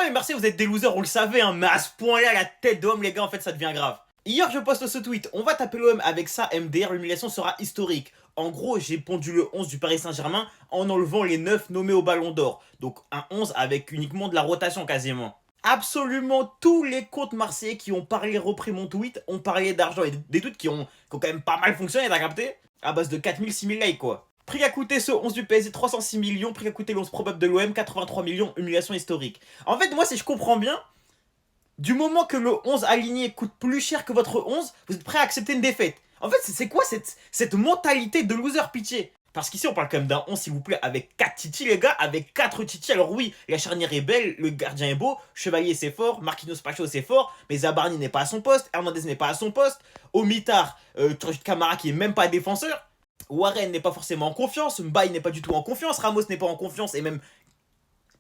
Pourtant, les Marseillais, vous êtes des losers, on le savait, hein, mais à ce point-là, la tête d'homme, les gars, en fait, ça devient grave. Hier, je poste ce tweet. On va taper l'OM avec ça, MDR, l'humiliation sera historique. En gros, j'ai pondu le 11 du Paris Saint-Germain en enlevant les 9 nommés au Ballon d'Or. Donc, un 11 avec uniquement de la rotation quasiment. Absolument tous les comptes marseillais qui ont parlé, repris mon tweet, ont parlé d'argent. Et des tweets qui ont quand même pas mal fonctionné, t'as capté? À base de 4000, 6000 likes, quoi. Prix à coûter ce 11 du PSG, 306 millions. Prix à coûter le 11 probable de l'OM, 83 millions. Humiliation historique. En fait, moi, si je comprends bien, du moment que le 11 aligné coûte plus cher que votre 11, vous êtes prêt à accepter une défaite. En fait, c'est quoi cette mentalité de loser, pitié? Parce qu'ici, on parle quand même d'un 11, s'il vous plaît, avec 4 titis, les gars, avec 4 titis. Alors oui, la charnière est belle, le gardien est beau, Chevalier c'est fort, Marquinhos Pacho c'est fort, mais Zabarni n'est pas à son poste, Hernandez n'est pas à son poste, au mitard, tu rajoutes Camara qui est même pas défenseur, Warren n'est pas forcément en confiance, Mbaye n'est pas du tout en confiance, Ramos n'est pas en confiance, et même,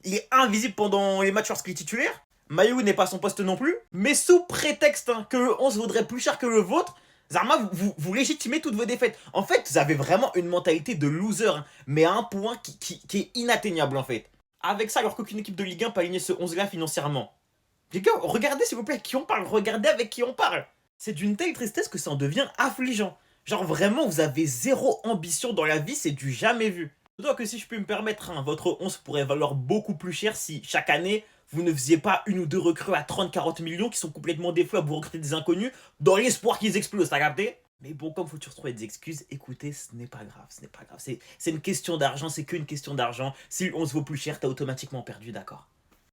il est invisible pendant les matchs lorsqu'il est titulaire. Maïou n'est pas à son poste non plus, mais sous prétexte que le 11 vaudrait plus cher que le vôtre, Zarma, vous légitimez toutes vos défaites. En fait, vous avez vraiment une mentalité de loser, hein, mais à un point qui est inatteignable en fait. Avec ça, alors qu'aucune équipe de Ligue 1 peut aligner ce 11-là financièrement. Les gars, regardez s'il vous plaît qui on parle, regardez avec qui on parle. C'est d'une telle tristesse que ça en devient affligeant. Genre vraiment, vous avez zéro ambition dans la vie, c'est du jamais vu. D'autant que si je peux me permettre, hein, votre 11 pourrait valoir beaucoup plus cher si chaque année, vous ne faisiez pas une ou deux recrues à 30-40 millions qui sont complètement défoués à vous recruter des inconnus dans l'espoir qu'ils explosent, t'as capté? Mais bon, comme faut toujours trouver des excuses, écoutez, ce n'est pas grave, ce n'est pas grave. C'est une question d'argent, c'est qu'une question d'argent. Si le 11 vaut plus cher, t'as automatiquement perdu, d'accord?